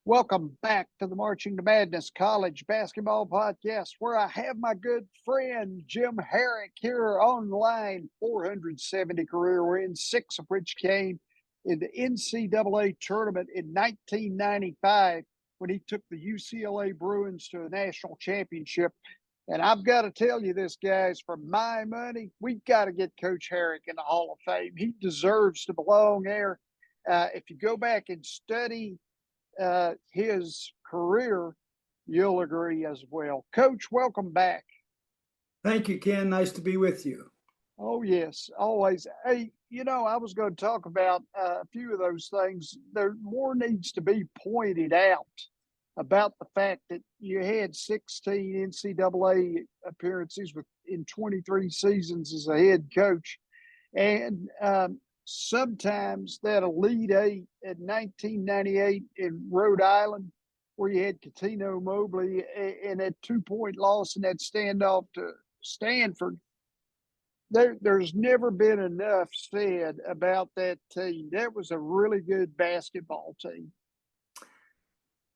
Welcome back to the Marching to Madness College Basketball Podcast, where I have my good friend Jim Harrick here on the line. 470 career wins, 6 of which came in the NCAA Tournament in 1995 when he took the UCLA Bruins to a national championship. And I've got to tell you this, guys, for my money, we've got to get Coach Harrick in the Hall of Fame. He deserves to belong there. If you go back and study his career, you'll agree as well. Coach, welcome back. Thank you, Ken. Nice to be with you. Oh, yes, always. Hey, I was going to talk about a few of those things. There more needs to be pointed out about the fact that you had 16 NCAA appearances in 23 seasons as a head coach. And sometimes that Elite Eight in 1998 in Rhode Island, where you had Cuttino Mobley and that 2-point loss in that standoff to Stanford, there's never been enough said about that team. That was a really good basketball team.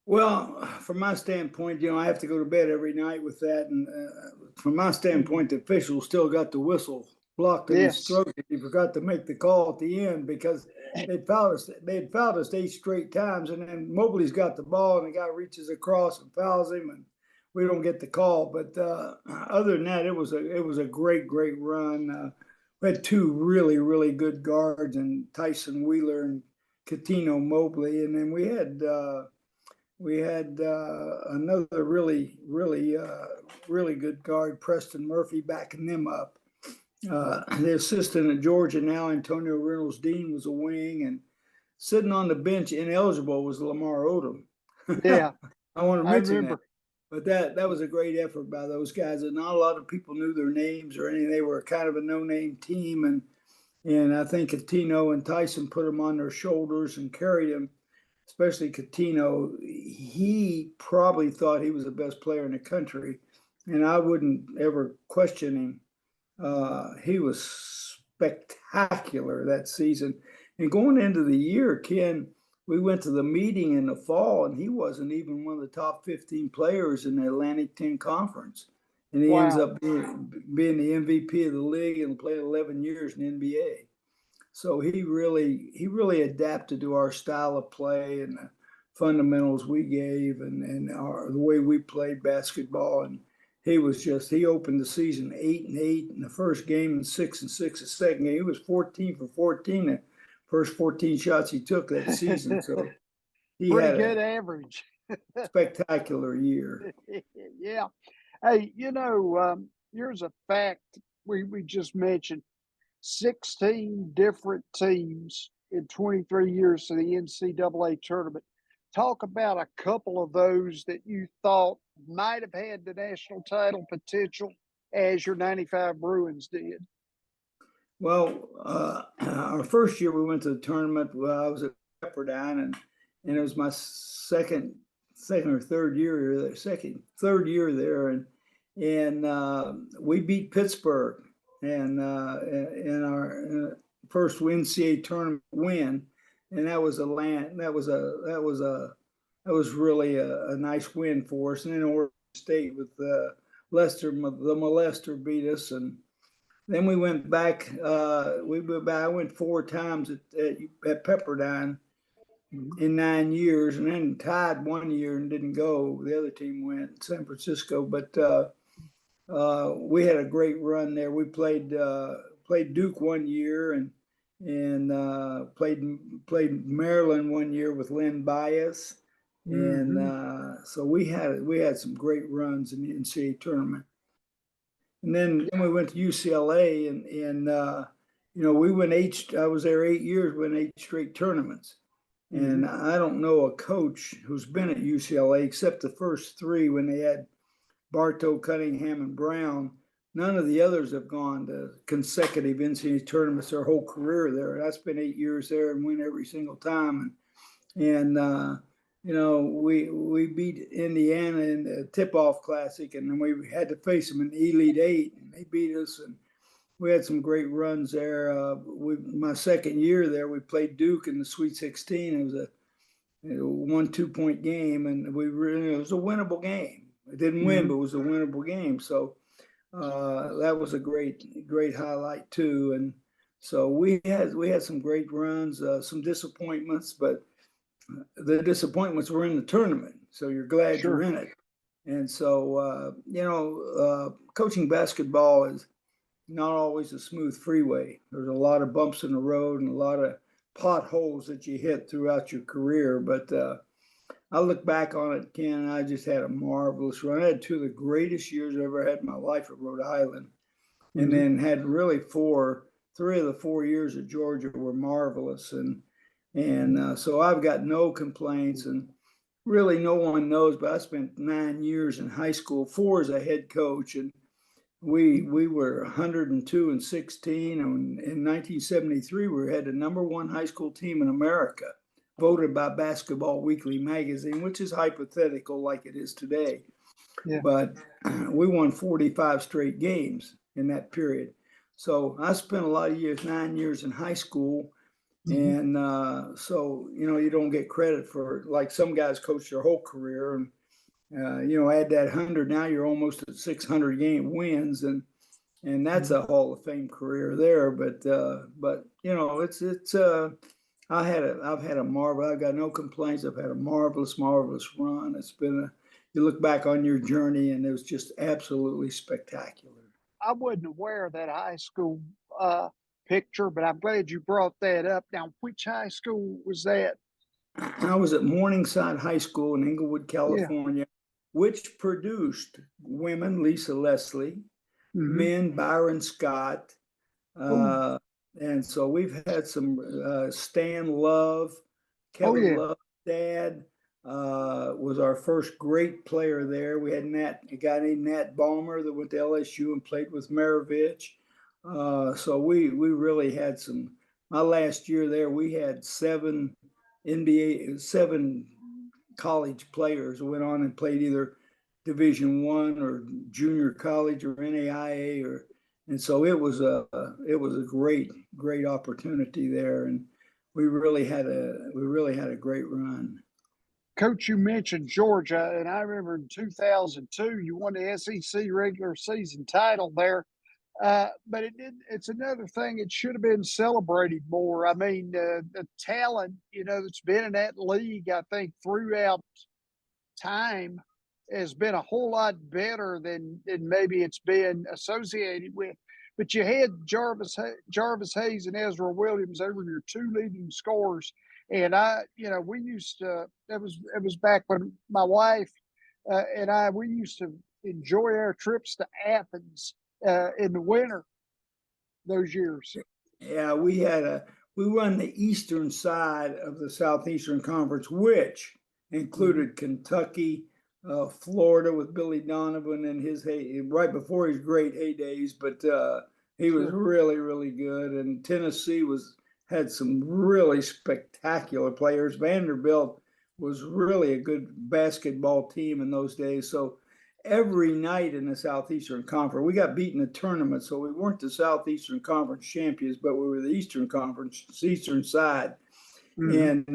Well, from my standpoint, I have to go to bed every night with that. And from my standpoint, the officials still got the whistle blocked in his throat. He forgot to make the call at the end because they'd fouled us 8 straight times. And then Mobley's got the ball and the guy reaches across and fouls him, and we don't get the call. But other than that, it was a great run. We had 2 really, really good guards, and Tyson Wheeler and Cuttino Mobley. And then we had another really good guard, Preston Murphy, backing them up. The assistant at Georgia now, Antonio Reynolds Dean, was a wing, and sitting on the bench ineligible was Lamar Odom. Yeah, I want to mention that. But that was a great effort by those guys. And not a lot of people knew their names or anything. They were kind of a no-name team, and I think Cuttino and Tyson put them on their shoulders and carried them. Especially Cuttino, he probably thought he was the best player in the country, and I wouldn't ever question him. He was spectacular that season. And going into the year, Ken, we went to the meeting in the fall, and he wasn't even one of the top 15 players in the Atlantic 10 Conference. And he ends up being the MVP of the league and played 11 years in the NBA. So he really adapted to our style of play and the fundamentals we gave and the way we played basketball. And he opened the season 8-8 in the first game and 6-6 the second game. He was 14 for 14 the first 14 shots he took that season. So he pretty had good average. Spectacular year. Yeah. Hey, here's a fact we just mentioned. 16 different teams in 23 years to the NCAA tournament. Talk about a couple of those that you thought might have had the national title potential as your 95 Bruins did. Well, our first year we went to the tournament. I was at Pepperdine, and it was my second or third year there, and we beat Pittsburgh. And in our first NCAA tournament win, and that was really a nice win for us. And then Oregon State with Lester, the molester, beat us, and then we went back. I went 4 times at Pepperdine in 9 years, and then tied 1 year and didn't go. The other team went, San Francisco, but. We had a great run there. We played Duke 1 year and played Maryland 1 year with Len Bias, and so we had some great runs in the NCAA tournament. And then we went to UCLA, and we went I was there 8 years, went 8 straight tournaments. And I don't know a coach who's been at UCLA except the first 3 when they had Bartow, Cunningham, and Brown. None of the others have gone to consecutive NCAA tournaments their whole career there. That's been 8 years there and win every single time. And we beat Indiana in the tip-off classic, and then we had to face them in the Elite Eight, and they beat us. And we had some great runs there. My second year there, we played Duke in the Sweet 16. It 1 2-point game, and it was a winnable game. It didn't win, but it was a winnable game. So that was a great highlight too. And so we had some great runs, some disappointments, but the disappointments were in the tournament. So you're glad you're in it. And so coaching basketball is not always a smooth freeway. There's a lot of bumps in the road and a lot of potholes that you hit throughout your career. But I look back on it, Ken, and I just had a marvelous run. I had 2 of the greatest years I ever had in my life at Rhode Island, and then had really 3 of the 4 years at Georgia were marvelous. And so I've got no complaints, and really no one knows, but I spent 9 years in high school, 4 as a head coach, and we were 102-16. And in 1973, we had the #1 high school team in America, voted by Basketball Weekly magazine, which is hypothetical like it is today. Yeah. But we won 45 straight games in that period. So I spent a lot of years, 9 years in high school. And so, you don't get credit for, like some guys coach their whole career, and add that 100, now you're almost at 600 game wins, and that's a Hall of Fame career there. But I've had a marvel. I've got no complaints. I've had a marvelous run. It's been you look back on your journey, and it was just absolutely spectacular. I wasn't aware of that high school picture, but I'm glad you brought that up. Now, which high school was that? I was at Morningside High School in Inglewood, California, which produced women Lisa Leslie, men Byron Scott, and so we've had some Stan Love, Kevin Love's dad was our first great player there. We had a guy named Nat Ballmer that went to LSU and played with Maravich. So we really had some. My last year there, we had 7 college players who went on and played either Division I or junior college or NAIA, and so it was a great opportunity there, and we really had a great run. Coach, you mentioned Georgia, and I remember in 2002 you won the SEC regular season title there. But it's another thing. It should have been celebrated more. I mean, the talent, that's been in that league, I think throughout time has been a whole lot better than maybe it's been associated with. But you had Jarvis Hayes and Ezra Williams. They were your 2 leading scorers. And we used to, it was back when my wife and we used to enjoy our trips to Athens in the winter those years. Yeah, we run the eastern side of the Southeastern Conference, which included Kentucky, Florida with Billy Donovan in his right before his great heydays, but he was really, really good. And Tennessee had some really spectacular players. Vanderbilt was really a good basketball team in those days. So every night in the Southeastern Conference, we got beat in the tournament, so we weren't the Southeastern Conference champions, but we were the Eastern Conference, Eastern side. And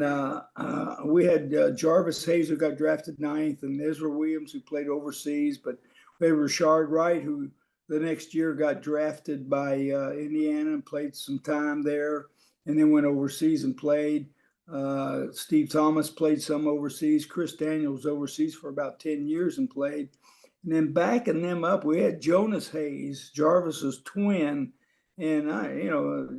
we had Jarvis Hayes, who got drafted 9th, and Ezra Williams, who played overseas. But we had Rashard Wright, who the next year got drafted by Indiana and played some time there, and then went overseas and played. Steve Thomas played some overseas. Chris Daniels overseas for about 10 years and played. And then backing them up, we had Jonas Hayes, Jarvis's twin. And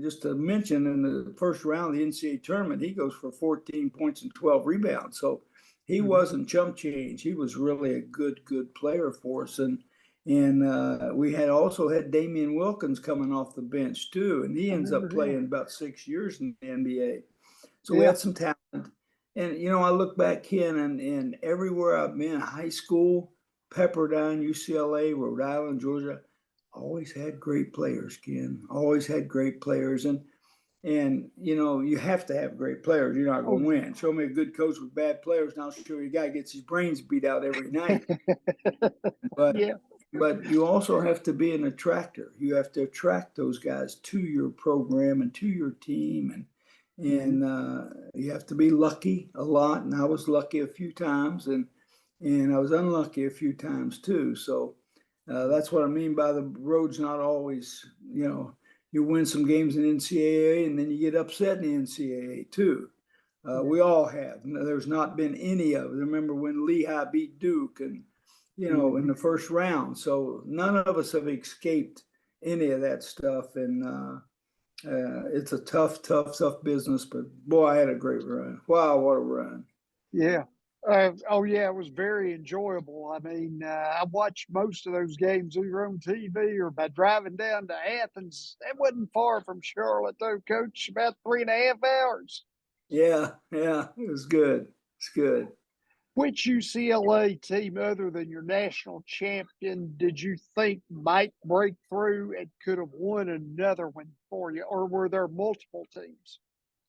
just to mention, in the first round of the NCAA tournament, he goes for 14 points and 12 rebounds. So he wasn't chump change. He was really a good player for us. And we had also had Damian Wilkins coming off the bench too, and he ends up playing about 6 years in the NBA. So we had some talent. And I look back, Ken, and everywhere I've been, high school, Pepperdine, UCLA, Rhode Island, Georgia, always had great players, Ken. Always had great players. And you have to have great players. You're not going to win. Show me a good coach with bad players, and I'll show you a guy gets his brains beat out every night. But you also have to be an attractor. You have to attract those guys to your program and to your team. and you have to be lucky a lot. And I was lucky a few times, and I was unlucky a few times too. So that's what I mean by the road's not always, you win some games in NCAA and then you get upset in the NCAA too. We all have. There's not been any of it. Remember when Lehigh beat Duke and, in the first round. So none of us have escaped any of that stuff. And it's a tough business. But boy, I had a great run. Wow, what a run. Yeah. Oh yeah, it was very enjoyable. I mean, I watched most of those games either on TV or by driving down to Athens. It wasn't far from Charlotte, though, Coach. About 3.5 hours. Yeah, it was good. It's good. Which UCLA team, other than your national champion, did you think might break through and could have won another one for you, or were there multiple teams?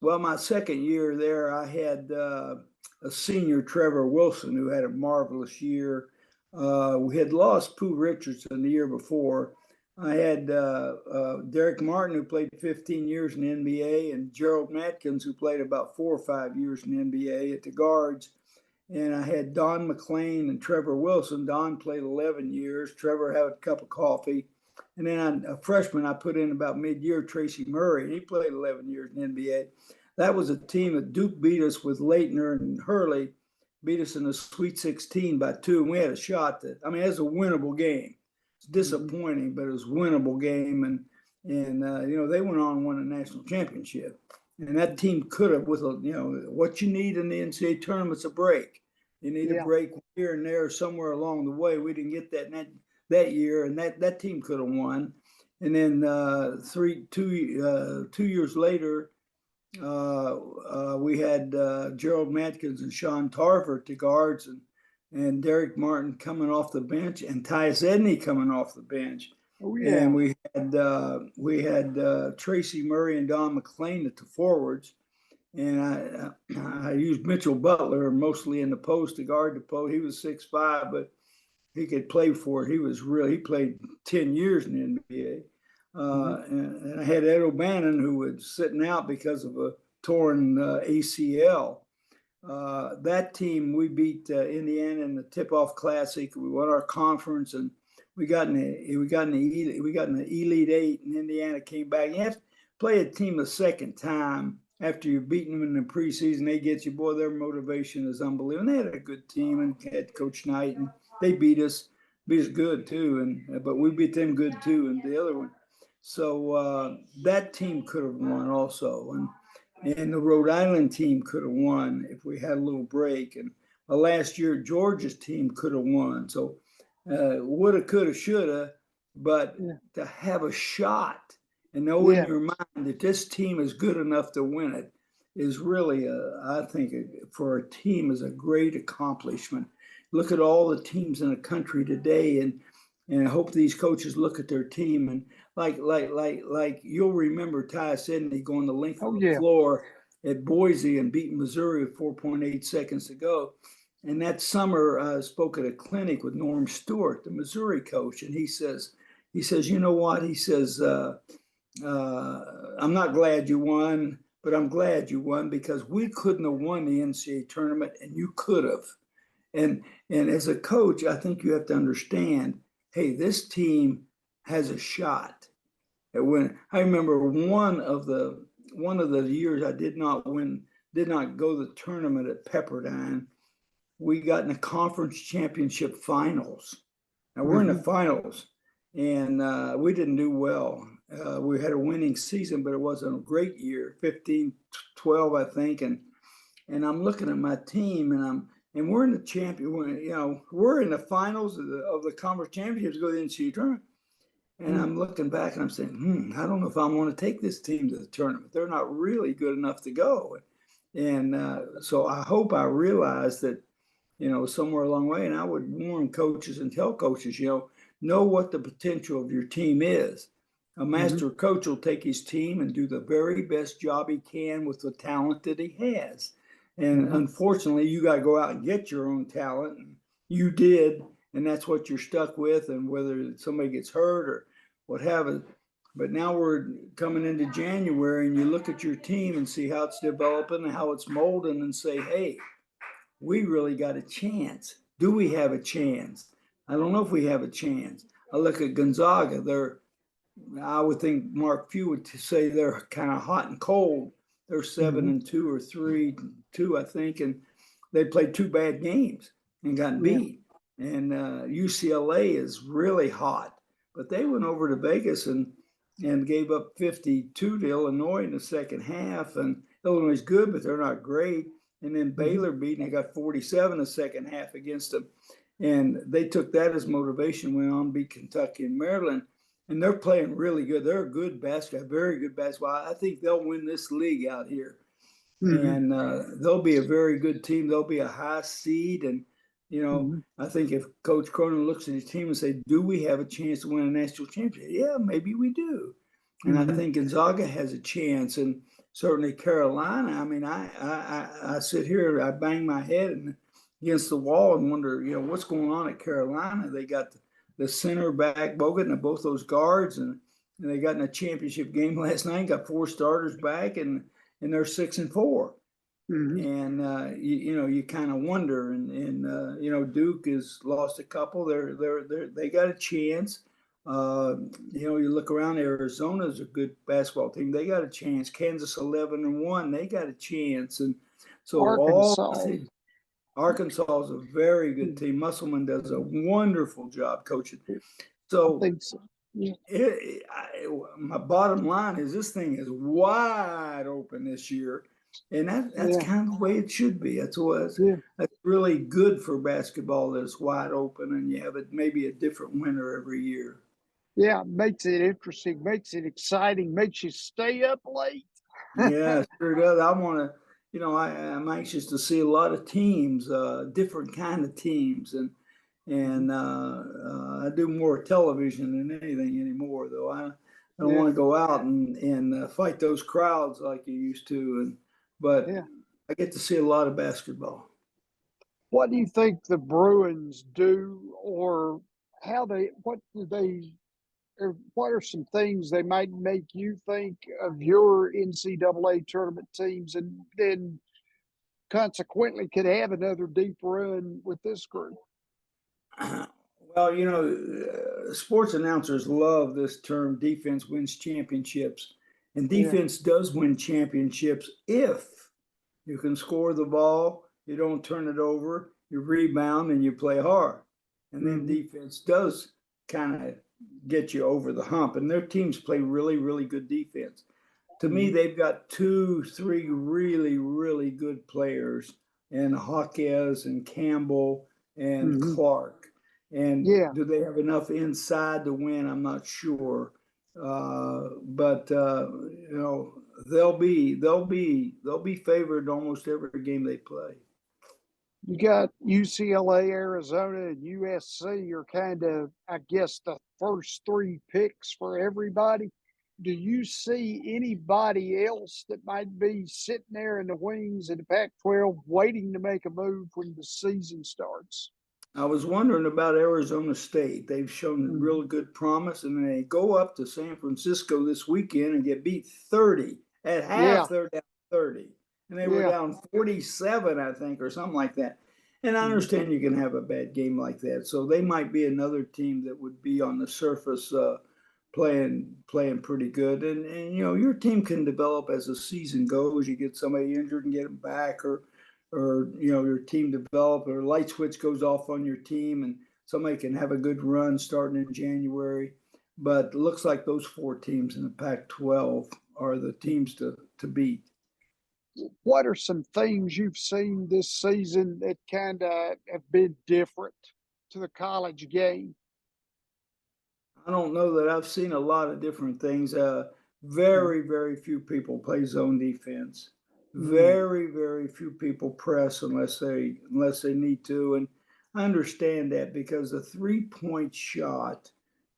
Well, my second year there, I had a senior, Trevor Wilson, who had a marvelous year. We had lost Pooh Richardson the year before. I had Derek Martin, who played 15 years in the NBA, and Gerald Matkins, who played about 4 or 5 years in the NBA at the guards. And I had Don McLean and Trevor Wilson. Don played 11 years. Trevor had a cup of coffee. And then a freshman I put in about mid-year, Tracy Murray. He played 11 years in the NBA. That was a team that Duke beat us with Leitner and Hurley, beat us in the Sweet 16 by 2. And we had a shot it was a winnable game. It's disappointing, but it was a winnable game. And they went on and won a national championship. And that team could have, with what you need in the NCAA tournament's a break. You need a break here and there somewhere along the way. We didn't get that year, and that team could have won. And then 2 years later, we had Gerald Matkins and Sean Tarver at the guards, and Derek Martin coming off the bench, and Tyus Edney coming off the bench. Oh, yeah. And we had Tracy Murray and Don McLean at the forwards, and I used Mitchell Butler mostly in the post to guard the post. He was 6'5", but he could play for it. He played 10 years in the NBA. And I had Ed O'Bannon, who was sitting out because of a torn ACL. That team, we beat Indiana in the Tip-Off Classic. We won our conference, and we got in the Elite Eight, and Indiana came back. You have to play a team a second time after you've beaten them in the preseason. They get you, boy. Their motivation is unbelievable. And they had a good team, and had Coach Knight, and they beat us good too. But we beat them good too in the other one. So that team could have won also, and the Rhode Island team could have won if we had a little break. And last year, Georgia's team could have won. So woulda, coulda, shoulda, but to have a shot and know in your mind that this team is good enough to win it is really, I think, for a team is a great accomplishment. Look at all the teams in the country today, and I hope these coaches look at their team and like you'll remember Tyus Edney going the length of the floor at Boise and beating Missouri with 4.8 seconds to go. And that summer, I spoke at a clinic with Norm Stewart, the Missouri coach, and he says, you know what? He says, I'm not glad you won, but I'm glad you won because we couldn't have won the NCAA tournament, and you could have. And as a coach, I think you have to understand, hey, this team has a shot. When I remember one of the years I did not go to the tournament at Pepperdine, we got in the conference championship finals. Now we're in the finals, and we didn't do well. We had a winning season, but it wasn't a great year, 15-12, I think. And I'm looking at my team, and we're in the we're in the finals of the conference championships to go to the NCAA tournament. And I'm looking back and I'm saying, I don't know if I want to take this team to the tournament. They're not really good enough to go. And so I hope I realized that, somewhere along the way, and I would warn coaches and tell coaches, know what the potential of your team is. A master coach will take his team and do the very best job he can with the talent that he has. And unfortunately, you got to go out and get your own talent. You did, and that's what you're stuck with. And whether somebody gets hurt or what have you, But now we're coming into January, and you look at your team and see how it's developing and how it's molding, and say, hey, we really got a chance. Do we have a chance? I don't know if we have a chance. I look at Gonzaga. I would think Mark Few would say they're kind of hot and cold. They're 7-2 or 3-2, I think, and they played 2 bad games and got beat. And UCLA is really hot, but they went over to Vegas and gave up 52 to Illinois in the second half. And Illinois is good, but they're not great. And then Baylor beat, and they got 47 the second half against them. And they took that as motivation, went on to beat Kentucky and Maryland. And they're playing really good. They're a good basketball, very good basketball. I think they'll win this league out here. And they'll be a very good team. They'll be a high seed. And, you know, I think if Coach Cronin looks at his team and say, do we have a chance to win a national championship? Yeah, maybe we do. And I think Gonzaga has a chance. And certainly Carolina. I mean, I sit here, I bang my head against the wall and wonder, you know, what's going on at Carolina? They got the center back, Bogut, and both those guards, and they got in a championship game last night, got 4 starters back, and they're 6-4. And you know, you kind of wonder, and you know, Duke has lost a couple. They got a chance. You know, you look around, Arizona's a good basketball team. They got a chance. Kansas 11-1, they got a chance. And so Arkansas is a very good team. Musselman does a wonderful job coaching. So, I think so. My bottom line is this thing is wide open this year. And that's kind of the way it should be. That's really good for basketball, that it's wide open and you have maybe a different winner every year. Yeah, makes it interesting, makes it exciting, makes you stay up late. Yeah, sure does. I want to, you know, I'm anxious to see a lot of teams, different kind of teams, and I do more television than anything anymore. Though I don't want to go out and fight those crowds like you used to, but I get to see a lot of basketball. What do you think the Bruins do, or what are some things they might make you think of your NCAA tournament teams, and then consequently could have another deep run with this group? Well, you know, sports announcers love this term, defense wins championships. And defense does win championships if you can score the ball, you don't turn it over, you rebound, and you play hard. And then defense does kind of get you over the hump. And their teams play really, really good defense. To me, they've got 2-3 really, really good players, and Hawkes and Campbell and Clark. And do they have enough inside to win? I'm not sure. But you know, they'll be favored almost every game they play. You got UCLA, Arizona, and USC are kind of, I guess, the first 3 picks for everybody. Do you see anybody else that might be sitting there in the wings in the Pac-12 waiting to make a move when the season starts? I was wondering about Arizona State. They've shown real good promise, and they go up to San Francisco this weekend and get beat 30. At half, they're down 30. And they were down 47, I think, or something like that. And I understand you can have a bad game like that. So they might be another team that would be on the surface playing pretty good. And you know, your team can develop as the season goes. You get somebody injured and get them back, or you know, your team develop, or a light switch goes off on your team and somebody can have a good run starting in January. But it looks like those 4 teams in the Pac-12 are the teams to beat. What are some things you've seen this season that kind of have been different to the college game? I don't know that I've seen a lot of different things. Very, very few people play zone defense. Very, very few people press unless they need to. And I understand that because the 3-point shot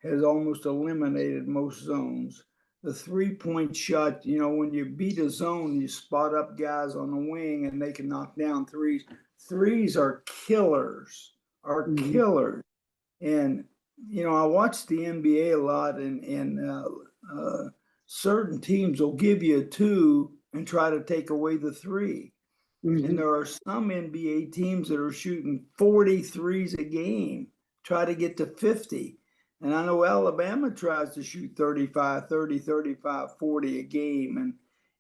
has almost eliminated most zones. The 3-point shot, you know, when you beat a zone, you spot up guys on the wing and they can knock down threes. Threes are killers, killers. And I watch the NBA a lot, and certain teams will give you a 2 and try to take away the 3. And there are some NBA teams that are shooting 43s a game, try to get to 50. And I know Alabama tries to shoot 35, 30, 35, 40 a game.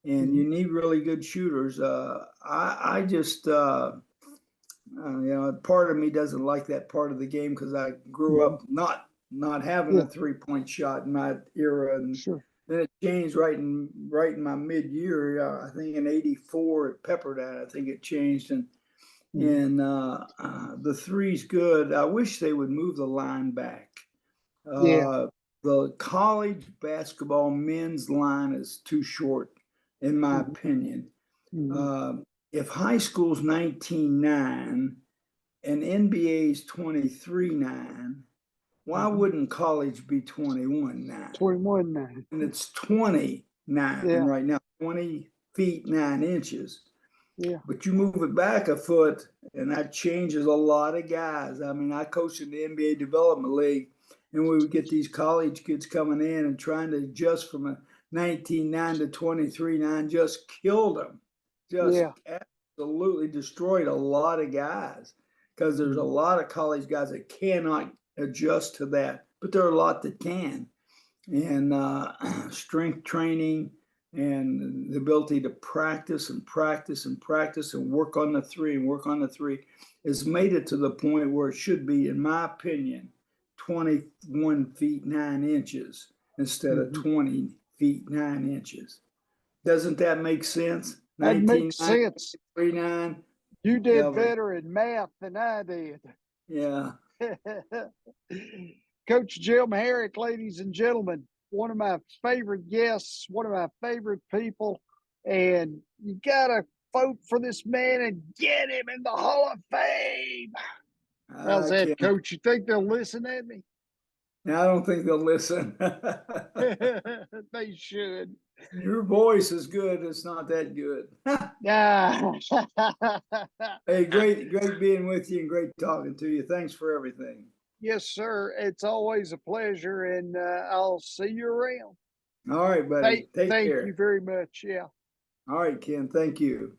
And you need really good shooters. I just, part of me doesn't like that part of the game because I grew up not having a 3-point shot in my era. And then it changed right in my mid-year. I think in '84 at Pepperdine, I think it changed, and the three's good. I wish they would move the line back. The college basketball men's line is too short, in my opinion. If high school's 19.9 and NBA's 23.9, why wouldn't college be 21.9? 21.9. And it's 29 right now, 20 feet 9 inches. Yeah. But you move it back a foot, and that changes a lot of guys. I mean, I coached in the NBA Development League, and we would get these college kids coming in and trying to adjust from a 19.9 to 23.9, just killed them. Just absolutely destroyed a lot of guys because there's a lot of college guys that cannot adjust to that, but there are a lot that can. And strength training and the ability to practice and practice and practice and work on the 3 and work on the 3 has made it to the point where it should be, in my opinion, 21 feet 9 inches instead of 20 feet 9 inches. Doesn't that make sense? That makes sense. 39. You did better in math than I did. Yeah. Coach Jim Harrick, ladies and gentlemen, one of my favorite guests, one of my favorite people, and you got to vote for this man and get him in the Hall of Fame. How's that, Coach? You think they'll listen at me? No, I don't think they'll listen. They should. Your voice is good. It's not that good. Yeah. Hey, great being with you and great talking to you. Thanks for everything. Yes, sir. It's always a pleasure, and I'll see you around. All right, buddy. Take care. Thank you very much. Yeah. All right, Ken. Thank you.